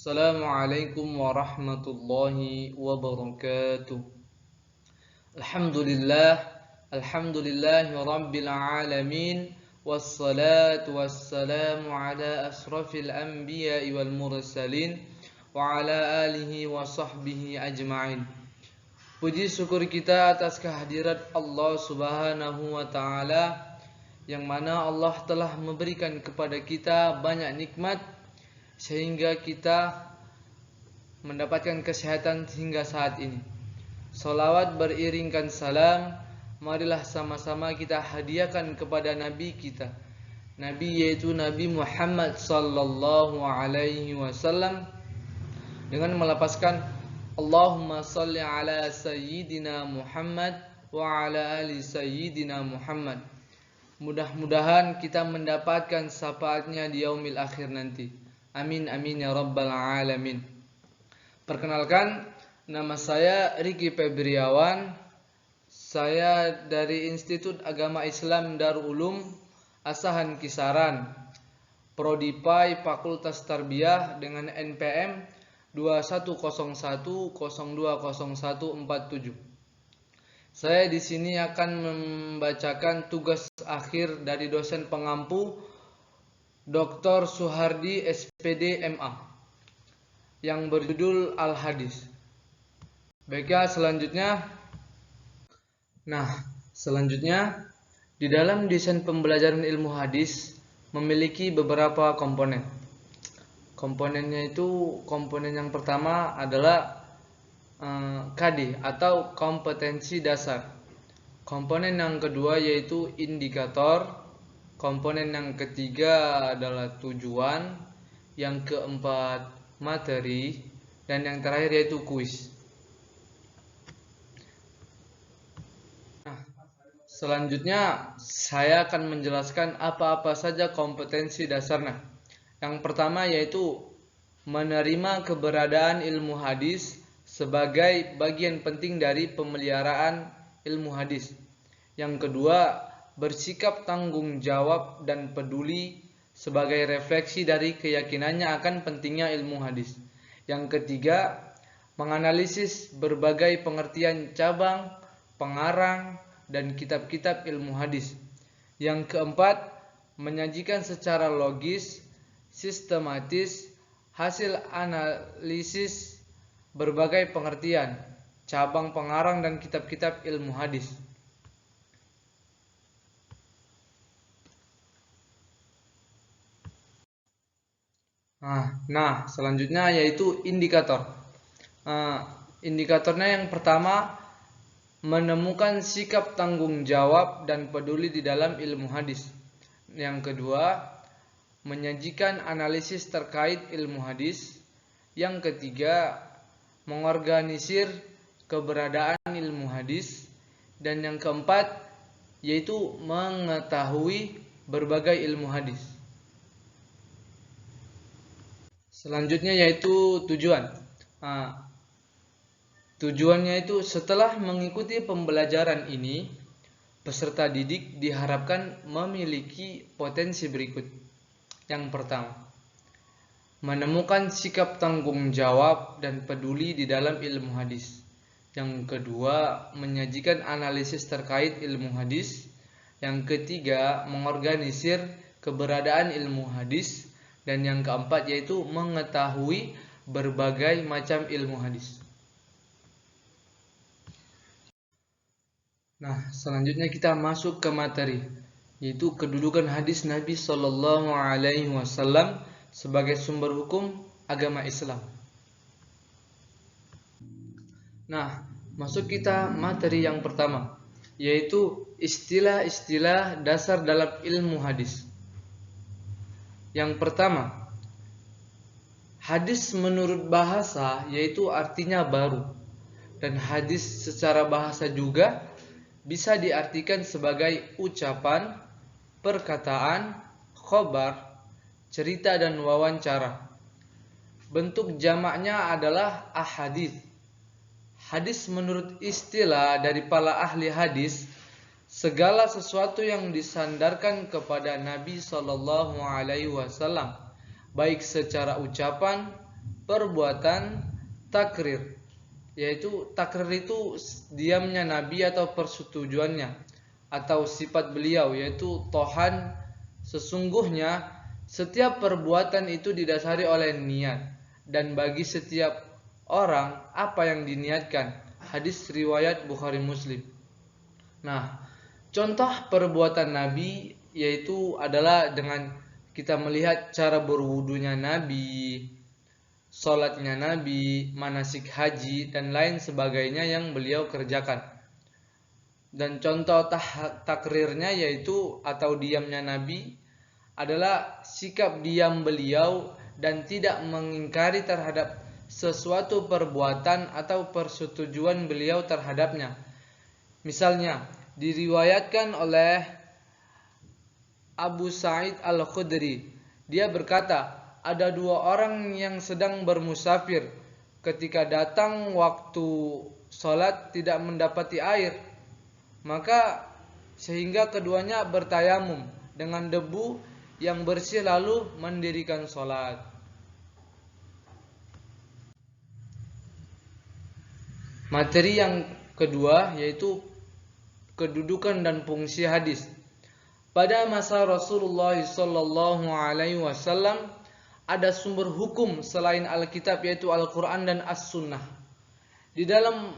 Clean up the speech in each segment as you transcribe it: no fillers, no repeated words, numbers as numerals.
Assalamualaikum warahmatullahi wabarakatuh. Alhamdulillah, alhamdulillahi rabbil alamin. Wassalatu wassalamu ala asrafil anbiya'i wal mursalin wa ala alihi wa sahbihi ajma'in. Puji syukur kita atas kehadirat Allah Subhanahu wa taala, yang mana Allah telah memberikan kepada kita banyak nikmat sehingga kita mendapatkan kesehatan hingga saat ini. Salawat beriringkan salam, marilah sama-sama kita hadiahkan kepada Nabi kita, Nabi yaitu Nabi Muhammad sallallahu alaihi wasallam, dengan melafazkan Allahumma salli ala sayyidina Muhammad wa ala ali sayyidina Muhammad. Mudah-mudahan kita mendapatkan syafaatnya di yaumil akhir nanti. Amin amin ya rabbal alamin. Perkenalkan, nama saya Riki Febriawan. Saya dari Institut Agama Islam Darul Ulum Asahan Kisaran, Prodi PAI Fakultas Tarbiyah dengan NPM 2101020147. Saya di sini akan membacakan tugas akhir dari dosen pengampu Dr. Suhardi SPD MA yang berjudul Al-Hadis. Baiklah, selanjutnya di dalam desain pembelajaran ilmu hadis memiliki beberapa komponen. Komponennya itu, komponen yang pertama adalah KD atau kompetensi dasar. Komponen yang kedua yaitu indikator. Komponen yang ketiga adalah tujuan, yang keempat materi, dan yang terakhir yaitu kuis. Selanjutnya saya akan menjelaskan apa-apa saja kompetensi dasarnya. Yang pertama yaitu menerima keberadaan ilmu hadis sebagai bagian penting dari pemeliharaan ilmu hadis. Yang kedua, bersikap tanggung jawab dan peduli sebagai refleksi dari keyakinannya akan pentingnya ilmu hadis. Yang ketiga, menganalisis berbagai pengertian cabang, pengarang, dan kitab-kitab ilmu hadis. Yang keempat, menyajikan secara logis, sistematis, hasil analisis berbagai pengertian, cabang, pengarang, dan kitab-kitab ilmu hadis. Nah, selanjutnya yaitu indikator. Indikatornya yang pertama, menemukan sikap tanggung jawab dan peduli di dalam ilmu hadis. Yang kedua, menyajikan analisis terkait ilmu hadis. Yang ketiga, mengorganisir keberadaan ilmu hadis. Dan yang keempat, yaitu mengetahui berbagai ilmu hadis. Selanjutnya yaitu tujuan. Tujuannya itu, setelah mengikuti pembelajaran ini, peserta didik diharapkan memiliki potensi berikut. Yang pertama, menemukan sikap tanggung jawab dan peduli di dalam ilmu hadis. Yang kedua, menyajikan analisis terkait ilmu hadis. Yang ketiga, mengorganisir keberadaan ilmu hadis. Dan yang keempat yaitu mengetahui berbagai macam ilmu hadis. Nah, selanjutnya kita masuk ke materi, yaitu kedudukan hadis Nabi Sallallahu Alaihi Wasallam sebagai sumber hukum agama Islam. Nah, masuk kita materi yang pertama, yaitu istilah-istilah dasar dalam ilmu hadis. Yang pertama, hadis menurut bahasa yaitu artinya baru, dan hadis secara bahasa juga bisa diartikan sebagai ucapan, perkataan, khobar, cerita, dan wawancara. Bentuk jamaknya adalah ahadits. Hadis menurut istilah dari para ahli hadis, segala sesuatu yang disandarkan kepada Nabi Sallallahu Alaihi Wasallam, baik secara ucapan, perbuatan takrir, yaitu takrir itu diamnya Nabi atau persetujuannya atau sifat beliau, yaitu tohan. Sesungguhnya setiap perbuatan itu didasari oleh niat, dan bagi setiap orang apa yang diniatkan. Hadis riwayat Bukhari Muslim. Nah, contoh perbuatan Nabi yaitu adalah dengan kita melihat cara berwudunya Nabi, sholatnya Nabi, manasik haji, dan lain sebagainya yang beliau kerjakan. Dan contoh takrirnya yaitu atau diamnya Nabi adalah sikap diam beliau dan tidak mengingkari terhadap sesuatu perbuatan atau persetujuan beliau terhadapnya. Misalnya, diriwayatkan oleh Abu Sa'id Al-Khudri, dia berkata, ada dua orang yang sedang bermusafir. Ketika datang waktu sholat tidak mendapati air, maka sehingga keduanya bertayamum dengan debu yang bersih lalu mendirikan sholat. Materi yang kedua yaitu kedudukan dan fungsi hadis. Pada masa Rasulullah sallallahu alaihi wasallam ada sumber hukum selain Alkitab yaitu Al-Qur'an dan As-Sunnah. Di dalam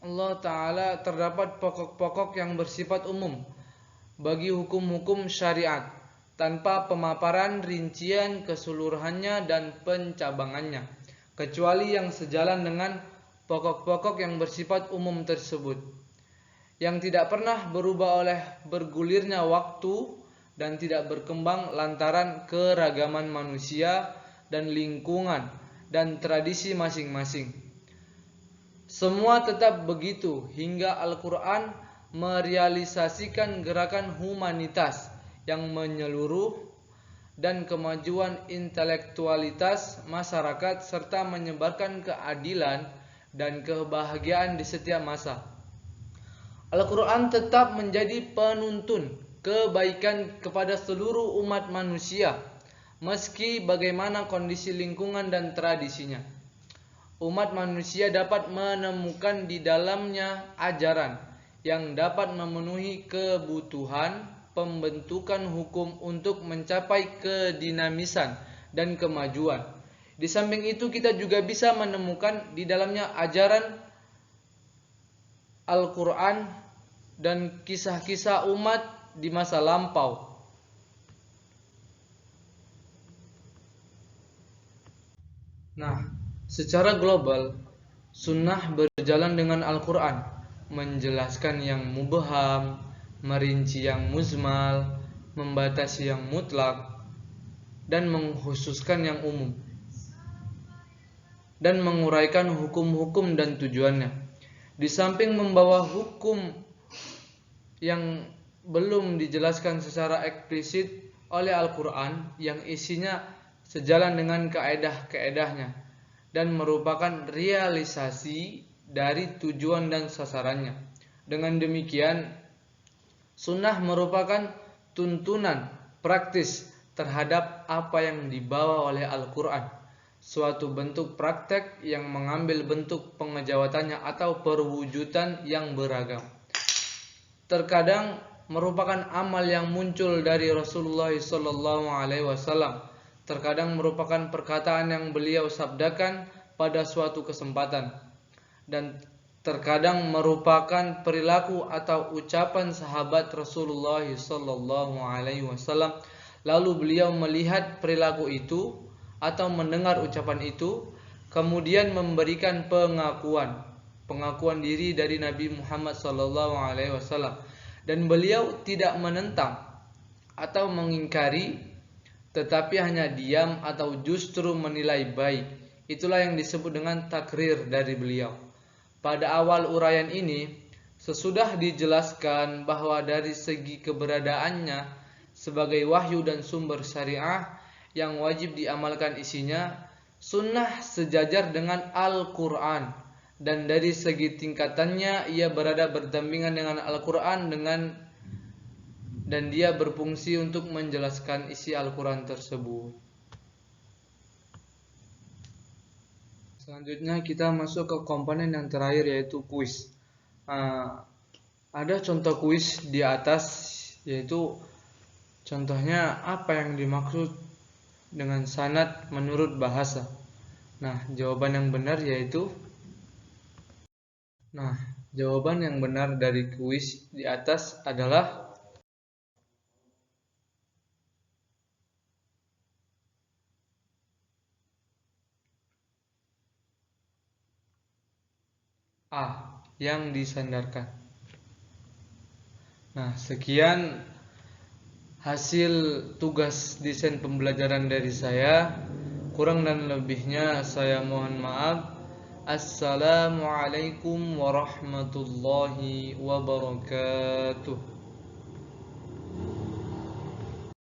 Allah Ta'ala terdapat pokok-pokok yang bersifat umum bagi hukum-hukum syariat tanpa pemaparan rincian keseluruhannya dan pencabangannya, kecuali yang sejalan dengan pokok-pokok yang bersifat umum tersebut, yang tidak pernah berubah oleh bergulirnya waktu dan tidak berkembang lantaran keragaman manusia dan lingkungan dan tradisi masing-masing. Semua tetap begitu hingga Al-Quran merealisasikan gerakan humanitas yang menyeluruh dan kemajuan intelektualitas masyarakat serta menyebarkan keadilan dan kebahagiaan di setiap masa. Al-Quran tetap menjadi penuntun kebaikan kepada seluruh umat manusia, meski bagaimana kondisi lingkungan dan tradisinya. Umat manusia dapat menemukan di dalamnya ajaran yang dapat memenuhi kebutuhan pembentukan hukum untuk mencapai kedinamisan dan kemajuan. Di samping itu kita juga bisa menemukan di dalamnya ajaran Al-Quran dan kisah-kisah umat di masa lampau. Nah, secara global, sunnah berjalan dengan Al-Quran, menjelaskan yang mubham, merinci yang muzmal, membatasi yang mutlak, dan mengkhususkan yang umum, dan menguraikan hukum-hukum dan tujuannya. Di samping membawa hukum yang belum dijelaskan secara eksplisit oleh Al-Quran yang isinya sejalan dengan kaedah-kaedahnya dan merupakan realisasi dari tujuan dan sasarannya. Dengan demikian, sunnah merupakan tuntunan praktis terhadap apa yang dibawa oleh Al-Quran, suatu bentuk praktek yang mengambil bentuk pengejawatannya atau perwujudan yang beragam. Terkadang merupakan amal yang muncul dari Rasulullah SAW. Terkadang merupakan perkataan yang beliau sabdakan pada suatu kesempatan, dan terkadang merupakan perilaku atau ucapan sahabat Rasulullah SAW. Lalu beliau melihat perilaku itu atau mendengar ucapan itu, kemudian memberikan pengakuan diri dari Nabi Muhammad SAW, dan beliau tidak menentang atau mengingkari, tetapi hanya diam atau justru menilai baik. Itulah yang disebut dengan takrir dari beliau. Pada awal uraian ini, sesudah dijelaskan bahwa dari segi keberadaannya sebagai wahyu dan sumber syariah yang wajib diamalkan isinya, sunnah sejajar dengan Al-Quran, dan dari segi tingkatannya ia berada berdampingan dengan Al-Quran dan dia berfungsi untuk menjelaskan isi Al-Quran tersebut. Selanjutnya kita masuk ke komponen yang terakhir yaitu kuis. Ada contoh kuis di atas, yaitu contohnya apa yang dimaksud dengan sanad menurut bahasa. Jawaban yang benar dari kuis di atas adalah A, yang disandarkan. Sekian hasil tugas desain pembelajaran dari saya. Kurang dan lebihnya saya mohon maaf. Assalamualaikum warahmatullahi wabarakatuh.